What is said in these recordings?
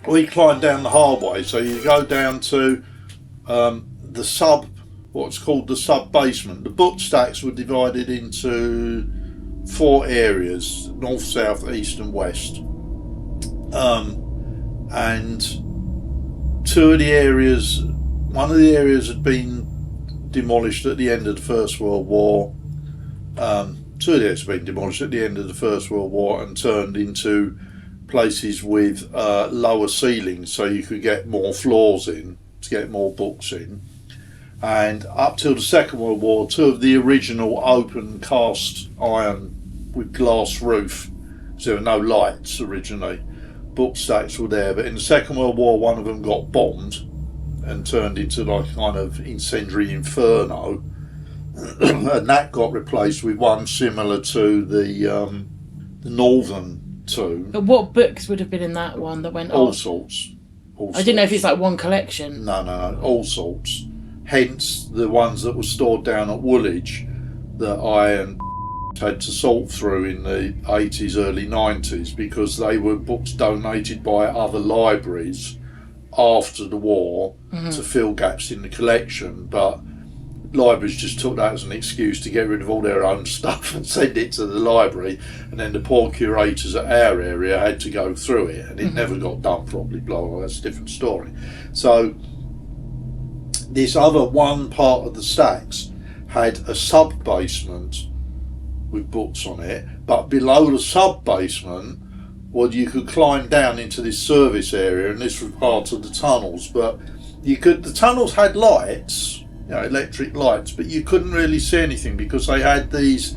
We climbed down the hallway, so you go down to what's called the sub basement. The book stacks were divided into 4 areas: north, south, east, and west. And one of the areas had been demolished at the end of the First World War. 2 of the areas had been demolished at the end of the First World War and turned into places with lower ceilings, so you could get more floors in to get more books in. And up till the Second World War, 2 of the original open cast iron with glass roof, so there were no lights originally, book stacks were there. But in the Second World War, one of them got bombed and turned into like a kind of incendiary inferno, and that got replaced with one similar to the northern 2. But what books would have been in that one that went all off? sorts. I didn't know if it's like one collection. No, all sorts. Hence the ones that were stored down at Woolwich that I and had to sort through in the 80s, early 90s, because they were books donated by other libraries after the war to fill gaps in the collection, but libraries just took that as an excuse to get rid of all their own stuff and send it to the library, and then the poor curators at our area had to go through it, and it never got done properly, blah, blah, that's a different story. So this other one part of the stacks had a sub-basement with books on it, but below the sub-basement, well, you could climb down into this service area, and this was part of the tunnels, but the tunnels had lights, electric lights, but you couldn't really see anything because they had these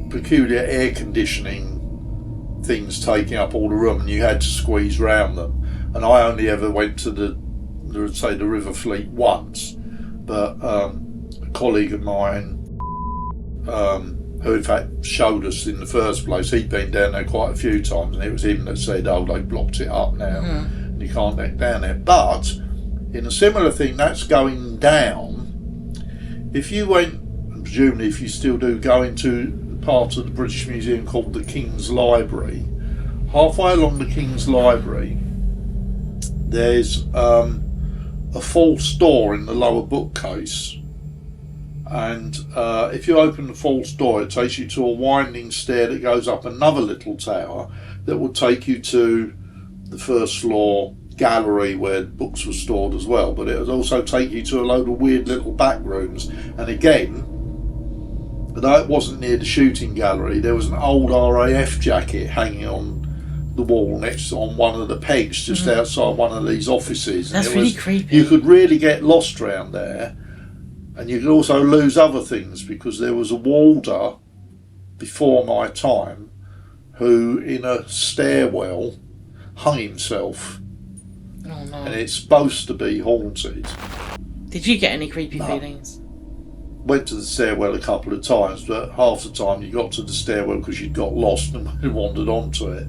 peculiar air conditioning things taking up all the room, and you had to squeeze round them. And I only ever went to the River Fleet once, but a colleague of mine, who in fact showed us in the first place, he'd been down there quite a few times, and it was him that said, "Oh, they blocked it up now, and you can't get down there." But in a similar thing, that's going down. If you went, and presumably if you still do, go into part of the British Museum called the King's Library, halfway along the King's Library, there's a false door in the lower bookcase. And if you open the false door, it takes you to a winding stair that goes up another little tower that will take you to the first floor gallery where books were stored as well, but it would also take you to a load of weird little back rooms. And again, although it wasn't near the shooting gallery, there was an old RAF jacket hanging on the wall on one of the pegs just outside one of these offices. That's really creepy. You could really get lost around there, and you could also lose other things, because there was a warder before my time who in a stairwell hung himself. Oh no. And it's supposed to be haunted. Did you get any creepy feelings? Went to the stairwell a couple of times, but half the time you got to the stairwell because you'd got lost and wandered onto it.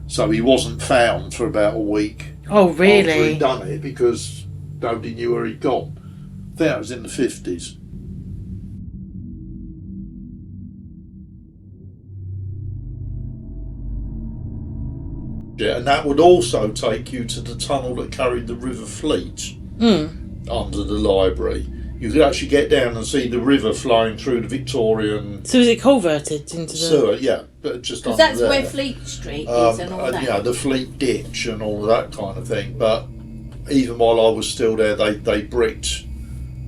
So he wasn't found for about a week. Oh really? After he'd done it, because nobody knew where he'd gone. I think that was in the 50s. Yeah, and that would also take you to the tunnel that carried the River Fleet under the library. You could actually get down and see the river flowing through the Victorian. So is it culverted into the sewer? Yeah, but just under that's there. Where Fleet Street is and all that. Yeah, the Fleet Ditch and all of that kind of thing. But even while I was still there, they bricked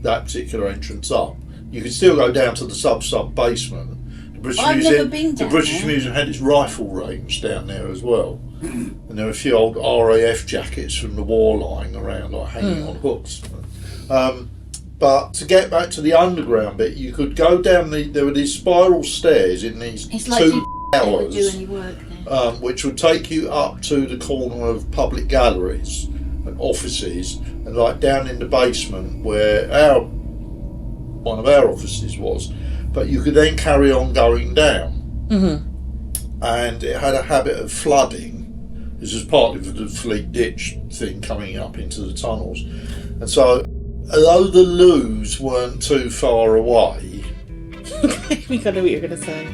that particular entrance up. You could still go down to the sub basement. Never been down the British there. Museum had its rifle range down there as well, and there were a few old RAF jackets from the war lying around, like hanging on hooks. But to get back to the underground bit, you could go down there were these spiral stairs in these It's like two you towers, do any work there. which would take you up to the corner of public galleries and offices, and like down in the basement where one of our offices was, but you could then carry on going down. And it had a habit of flooding. This was part of the Fleet Ditch thing coming up into the tunnels, and so although the loos weren't too far away, We got to know what you're going to say.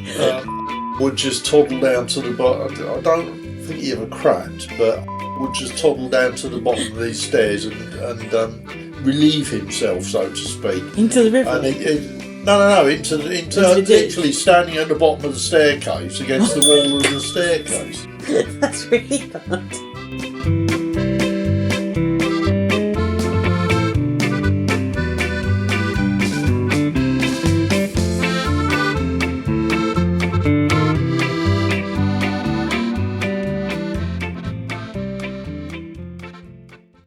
would just toddle down to the bottom. I don't think he ever cracked, but would just toddle down to the bottom of these stairs and relieve himself, so to speak. Into the river? No, into the ditch. literally standing at the bottom of the staircase against the wall of the staircase. That's really bad.